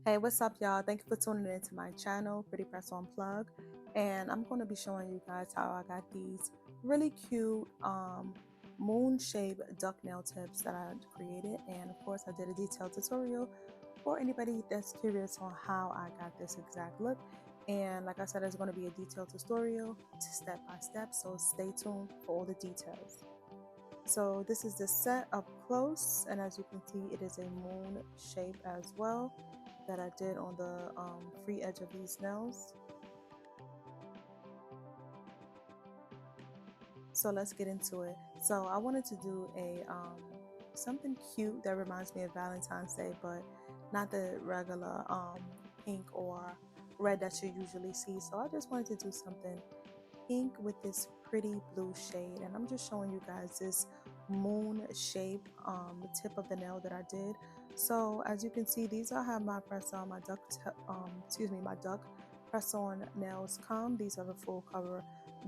Hey, what's up, y'all? Thank you for tuning into my channel, Pretty Press on Plug. And I'm going to be showing you guys how I got these really cute moon shaped duck nail tips that I created. And of course, I did a detailed tutorial for anybody that's curious on how I got this exact look. And like I said, it's going to be a detailed tutorial step by step, so stay tuned for all the details. So this is the set up close, and as you can see, it is a moon shape as well that I did on the free edge of these nails. So let's get into it. So I wanted to do a something cute that reminds me of Valentine's Day, but not the regular pink or red that you usually see. So I just wanted to do something pink with this pretty blue shade, and I'm just showing you guys this moon shape tip of the nail that I did. So as you can see, these are how my press on my my duck press on nails come. These are the full cover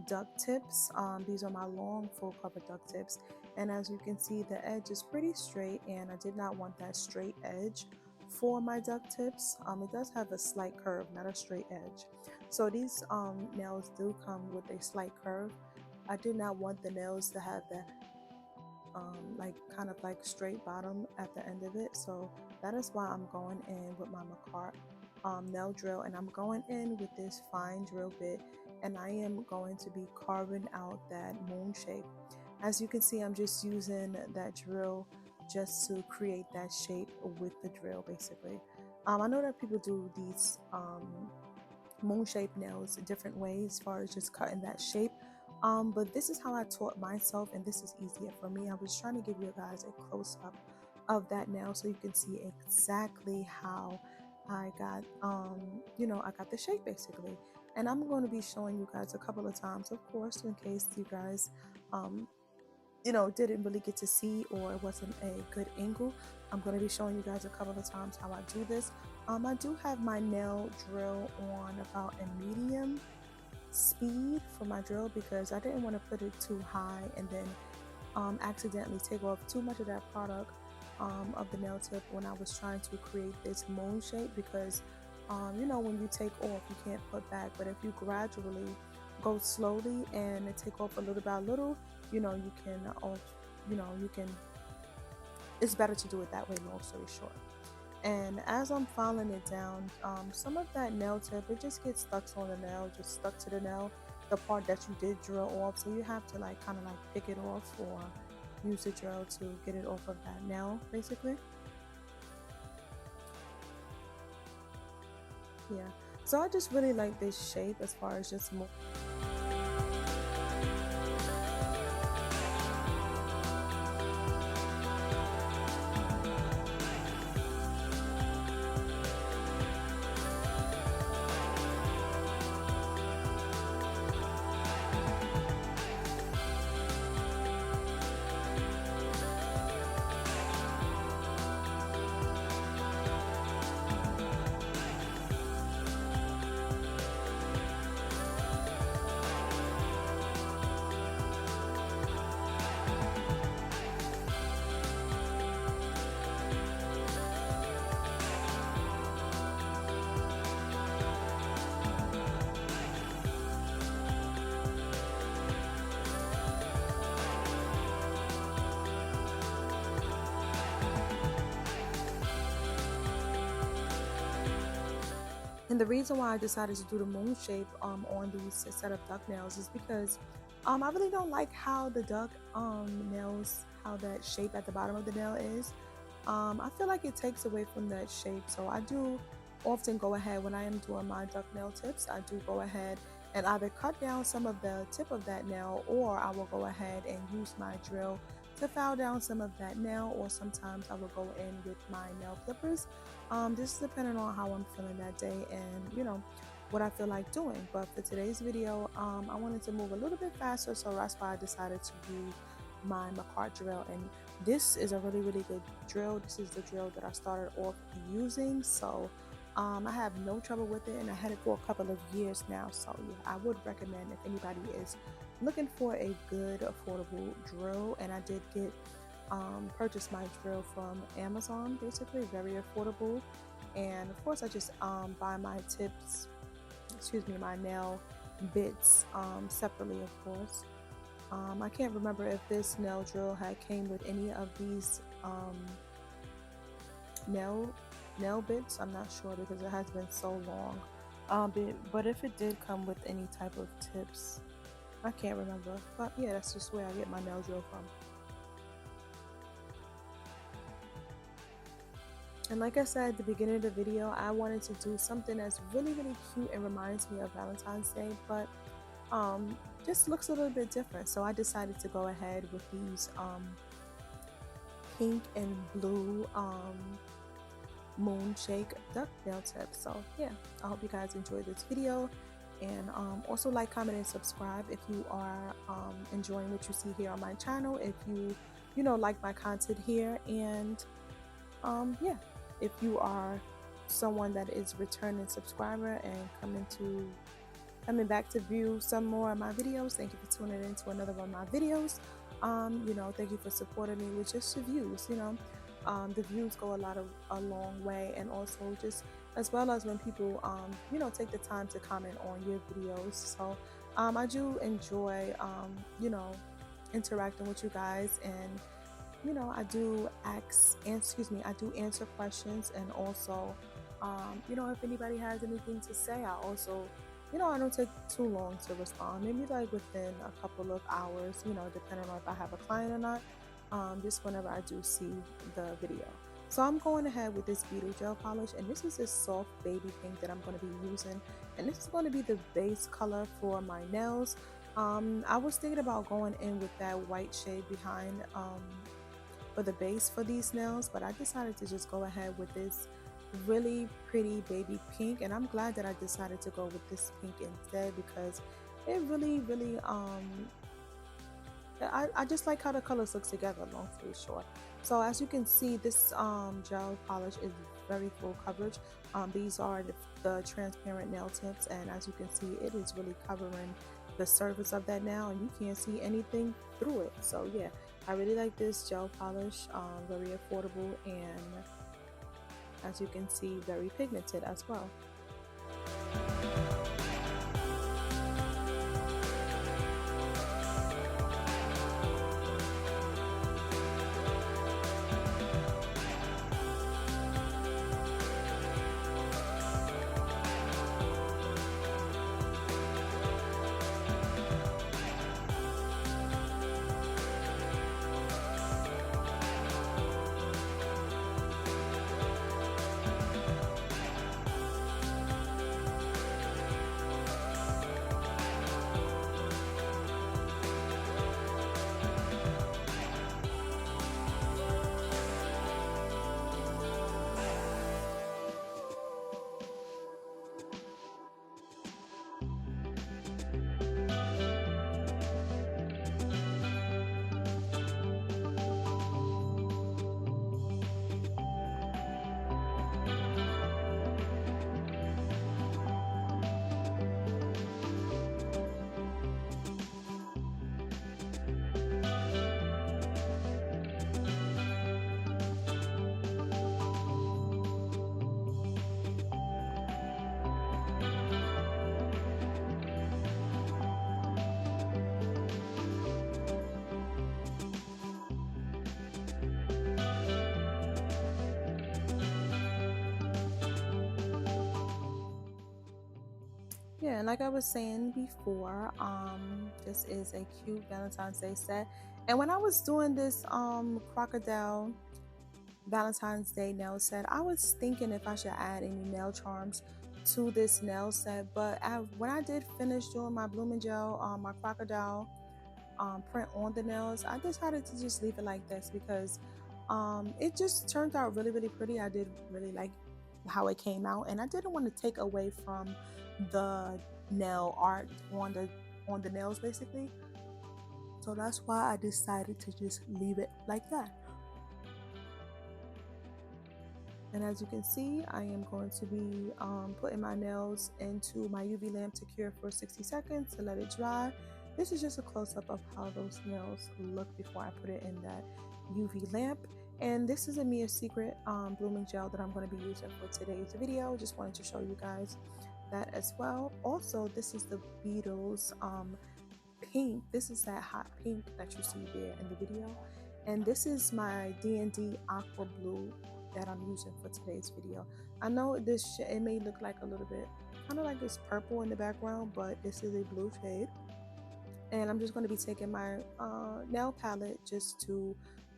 duck tips. These are my long full cover duck tips, and as you can see, the edge is pretty straight, and I did not want that straight edge for my duck tips. It does have a slight curve, not a straight edge. So these nails do come with a slight curve. I did not want the nails to have that like kind of like straight bottom at the end of it. So that is why I'm going in with my Macart nail drill, and I'm going in with this fine drill bit, and I am going to be carving out that moon shape. As you can see, I'm just using that drill just to create that shape with the drill basically. I know that people do these moon shaped nails different ways as far as just cutting that shape, but this is how I taught myself, and this is easier for me. I was trying to give you guys a close-up of that nail so you can see exactly how I got I got the shape basically. And I'm going to be showing you guys a couple of times, of course, in case you guys um didn't really get to see or it wasn't a good angle. I'm going to be showing you guys a couple of times how I do this. I do have my nail drill on about a medium speed for my drill because I didn't want to put it too high and then accidentally take off too much of that product of the nail tip when I was trying to create this moon shape, because when you take off you can't put back, but if you gradually go slowly and take off a little by little, you can you can, it's better to do it that way, long story short. And as I'm filing it down, some of that nail tip, it just gets stuck on the nail, just stuck to the nail, the part that you did drill off. So you have to like kind of like pick it off or use the drill to get it off of that nail basically. Yeah, so I just really like this shape as far as just more. And the reason why I decided to do the moon shape on these set of duck nails is because I really don't like how the duck nails, how that shape at the bottom of the nail is. I feel like it takes away from that shape. So I do often go ahead when I am doing my duck nail tips, I do go ahead and either cut down some of the tip of that nail, or I will go ahead and use my drill to file down some of that nail, or sometimes I will go in with my nail clippers. Just depending on how I'm feeling that day and what I feel like doing. But for today's video, I wanted to move a little bit faster, so that's why I decided to use my Macart drill. And this is a really good drill. This is the drill that I started off using, so I have no trouble with it, and I had it for a couple of years now. So yeah, I would recommend if anybody is looking for a good affordable drill. And I did get purchase my drill from Amazon, basically very affordable. And of course I just buy my tips, my nail bits separately, of course. I can't remember if this nail drill had came with any of these nail bits. I'm not sure because it has been so long. But if it did come with any type of tips, I can't remember. But yeah, that's just where I get my nail drill from. And like I said at the beginning of the video, I wanted to do something that's really, really cute and reminds me of Valentine's Day, but just looks a little bit different. So I decided to go ahead with these pink and blue moon shake duck nail tips. So yeah, I hope you guys enjoyed this video, and also like, comment, and subscribe if you are enjoying what you see here on my channel, if you know, like my content here, and yeah, if you are someone that is returning subscriber and coming back to view some more of my videos, thank you for tuning in to another one of my videos. You know, thank you for supporting me with just the views. You know, the views go a long way, and also just as well as when people you know, take the time to comment on your videos. So I do enjoy you know, interacting with you guys, and you know, I do I do answer questions, and also you know, if anybody has anything to say, I also, you know, I don't take too long to respond, maybe like within a couple of hours, you know, depending on if I have a client or not, just whenever I do see the video. So I'm going ahead with this beetle gel polish, and this is a soft baby pink that I'm going to be using, and this is going to be the base color for my nails. I was thinking about going in with that white shade behind for the base for these nails, but I decided to just go ahead with this really pretty baby pink, and I'm glad that I decided to go with this pink instead, because it really I just like how the colors look together, long story short. So as you can see, this gel polish is very full coverage. These are the transparent nail tips, and as you can see, it is really covering the surface of that nail, and you can't see anything through it. So yeah, I really like this gel polish, very affordable, and as you can see, very pigmented as well. Yeah, and like I was saying before, this is a cute Valentine's Day set. And when I was doing this crocodile Valentine's Day nail set, I was thinking if I should add any nail charms to this nail set. But when I did finish doing my blooming gel, my crocodile print on the nails, I decided to just leave it like this, because it just turned out really pretty. I did really like how it came out, and I didn't want to take away from the nail art on the nails basically. So that's why I decided to just leave it like that. And as you can see, I am going to be putting my nails into my UV lamp to cure for 60 seconds to let it dry. This is just a close-up of how those nails look before I put it in that UV lamp. And this is a Mia Secret blooming gel that I'm going to be using for today's video. Just wanted to show you guys that as well. Also, this is the Beatles pink. This is that hot pink that you see there in the video. And this is my D&D aqua blue that I'm using for today's video. I know it may look like a little bit kind of like this purple in the background, but this is a blue shade. And I'm just going to be taking my nail palette just to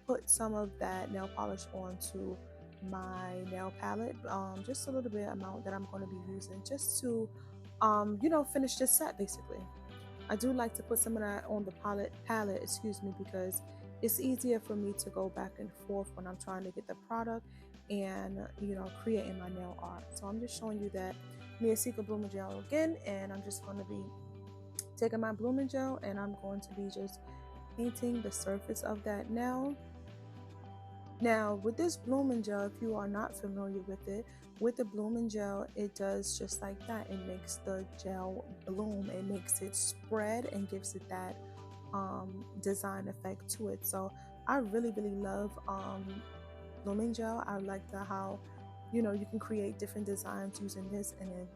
put some of that nail polish onto my nail palette, just a little bit amount that I'm going to be using just to finish this set basically. I do like to put some of that on the palette, excuse me, because it's easier for me to go back and forth when I'm trying to get the product and creating my nail art. So I'm just showing you that Mia Secret blooming gel again, and I'm just going to be taking my blooming gel and I'm going to be just painting the surface of that nail. Now with this blooming gel, if you are not familiar with it, with the blooming gel, it does just like that. It makes the gel bloom, it makes it spread and gives it that design effect to it. So I really love blooming gel. I like how you can create different designs using this, and then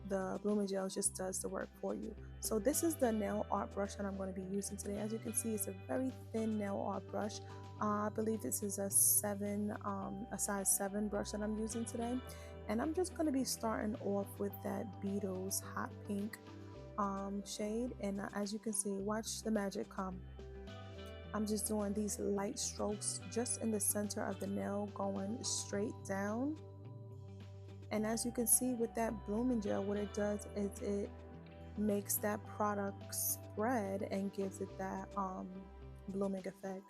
the blooming gel just does the work for you. So this is the nail art brush that I'm going to be using today. As you can see, it's a very thin nail art brush. I believe this is a size 7 brush that I'm using today. And I'm just going to be starting off with that Beatles hot pink shade. And as you can see, watch the magic come. I'm just doing these light strokes just in the center of the nail, going straight down. And as you can see with that blooming gel, what it does is it makes that product spread and gives it that blooming effect,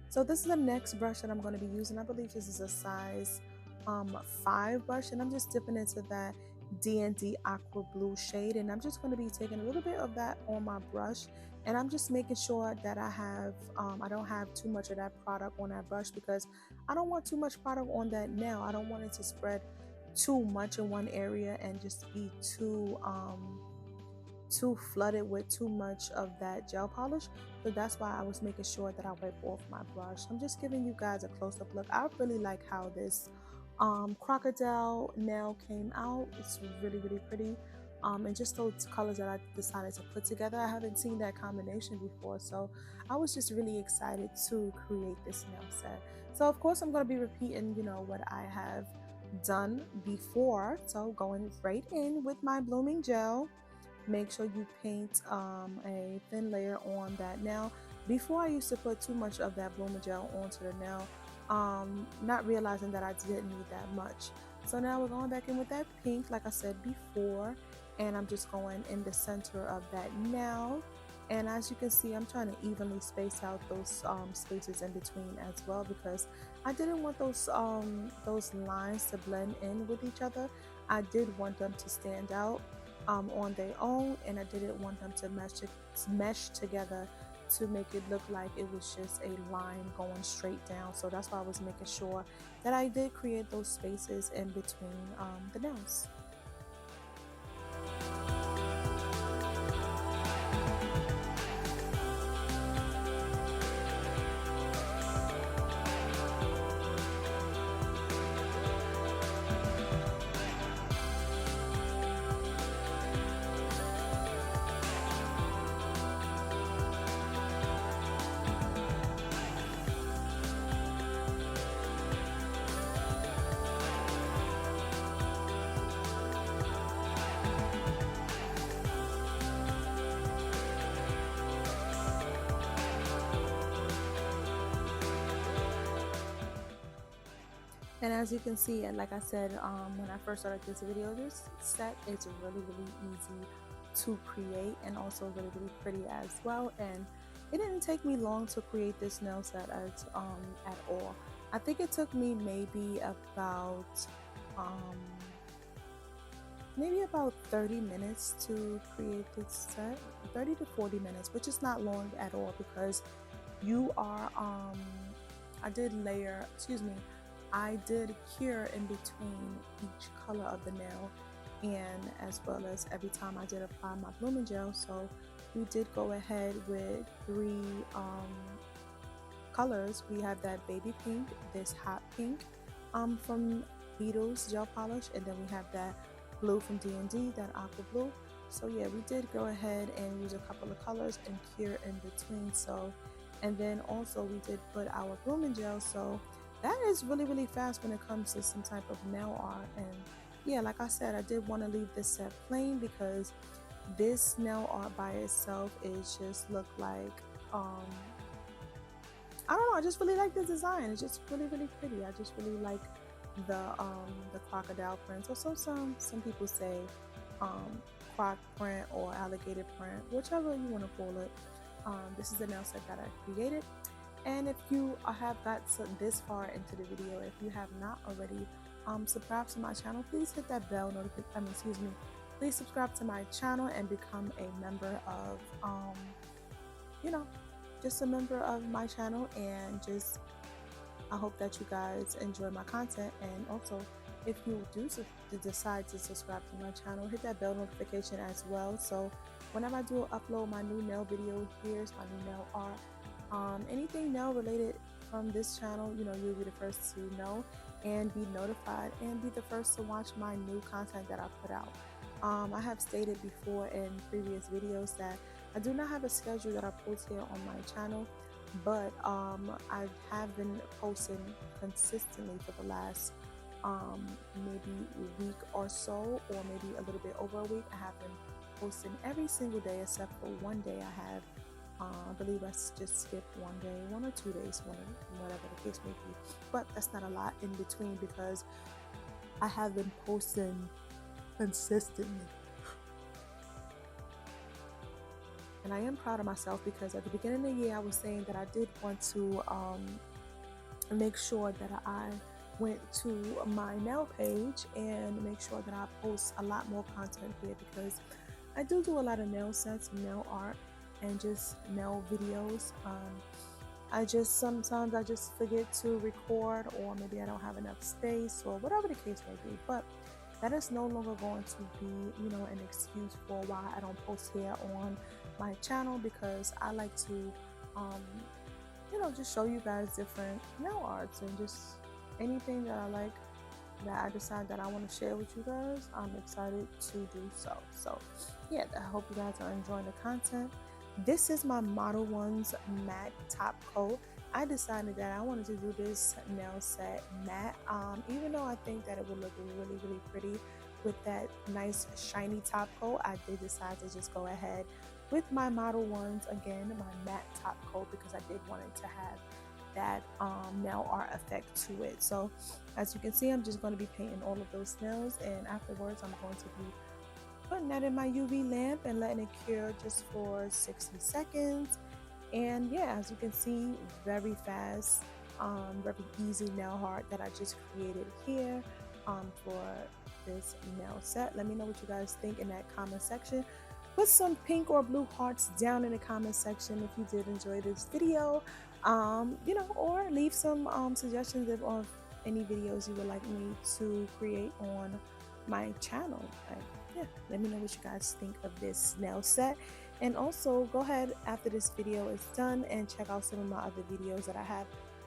So this is the next brush that I'm going to be using. I believe this is a size 5 brush, and I'm just dipping into that D&D aqua blue shade, and I'm just going to be taking a little bit of that on my brush, and I'm just making sure that I don't have too much of that product on that brush, because I don't want too much product on that nail. I don't want it to spread too much in one area and just be too flooded with too much of that gel polish. So that's why I was making sure that I wipe off my brush. I'm just giving you guys a close-up look. I really like how this crocodile nail came out. It's really pretty, and just those colors that I decided to put together, I haven't seen that combination before, so I was just really excited to create this nail set. So of course I'm going to be repeating what I have done before. So going right in with my blooming gel, make sure you paint a thin layer on that nail. Before, I used to put too much of that blooming gel onto the nail, not realizing that I didn't need that much. So now we're going back in with that pink, like I said before, and I'm just going in the center of that nail. And as you can see, I'm trying to evenly space out those spaces in between as well, because I didn't want those lines to blend in with each other. I did want them to stand out on their own, and I didn't want them to mesh together to make it look like it was just a line going straight down. So that's why I was making sure that I did create those spaces in between the nails. And as you can see, and like I said when I first started this video, this set is really easy to create, and also really pretty as well. And it didn't take me long to create this nail set at all. I think it took me maybe about 30 minutes to create this set, 30 to 40 minutes, which is not long at all, because you are I did cure in between each color of the nail, and as well as every time I did apply my blooming gel. So we did go ahead with colors, we have that baby pink, this hot pink from Beetles gel polish, and then we have that blue from D&D, that aqua blue. So yeah, we did go ahead and use a couple of colors and cure in between. So, and then also we did put our grooming gel. So that is really fast when it comes to some type of nail art. And yeah, like I said, I did want to leave this set plain because this nail art by itself is just look like I don't know, I just really like this design. It's just really pretty. I just really like the crocodile print. So some people say croc print or alligator print, whichever you want to call it. This is the nail set that I created. And if you have got this far into the video, if you have not already subscribed to my channel, please hit that bell notification. Please subscribe to my channel and become a member of just a member of my channel. And just I hope that you guys enjoy my content. And also, if you do decide to subscribe to my channel, hit that bell notification as well. So whenever I do upload my new nail video, here's my new nail art. Anything nail related from this channel, you'll be the first to know and be notified and be the first to watch my new content that I put out. I have stated before in previous videos that I do not have a schedule that I post here on my channel, but I have been posting consistently for the last maybe a week or so, or maybe a little bit over a week. I have been posting every single day except for one day. I believe I just skipped one day, 1 or 2 days, whatever the case may be. But that's not a lot in between because I have been posting consistently. And I am proud of myself because at the beginning of the year I was saying that I did want to make sure that I went to my nail page and make sure that I post a lot more content here, because I do a lot of nail sets, nail art, and just nail videos. Sometimes I just forget to record, or maybe I don't have enough space, or whatever the case may be. But that is no longer going to be, an excuse for why I don't post here on my channel, because I like to, just show you guys different nail arts and just anything that I like that I decide that I want to share with you guys. I'm excited to do so. So yeah, I hope you guys are enjoying the content. This is my Model Ones matte top coat. I decided that I wanted to do this nail set matte, even though I think that it would look really pretty with that nice shiny top coat. I did decide to just go ahead with my Model Ones, again, my matte top coat, because I did want it to have that nail art effect to it. So as you can see, I'm just going to be painting all of those nails, and afterwards I'm going to be putting that in my UV lamp and letting it cure just for 60 seconds. And yeah, as you can see, very fast, very easy nail art that I just created here for this nail set. Let me know what you guys think in that comment section. Put some pink or blue hearts down in the comment section if you did enjoy this video, or leave some suggestions of any videos you would like me to create on my channel. Yeah, let me know what you guys think of this nail set. And also go ahead after this video is done and check out some of my other videos that I have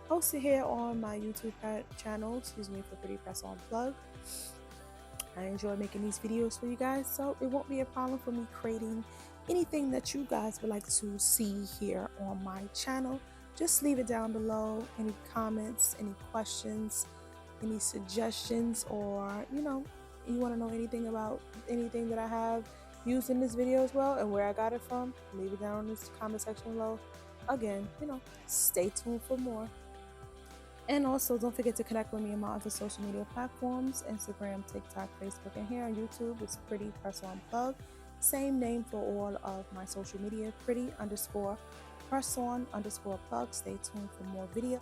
posted here on my YouTube channel, for Pretty Press On Plug. I enjoy making these videos for you guys, so it won't be a problem for me creating anything that you guys would like to see here on my channel. Just leave it down below. Any comments, any questions, any suggestions, or you want to know anything about anything that I have used in this video as well and where I got it from, leave it down in this comment section below. Again, stay tuned for more. And also, don't forget to connect with me on my other social media platforms: Instagram, TikTok, Facebook, and here on YouTube, it's Pretty Press On Plug. Same name for all of my social media, Pretty_Press On_Plug. Stay tuned for more videos.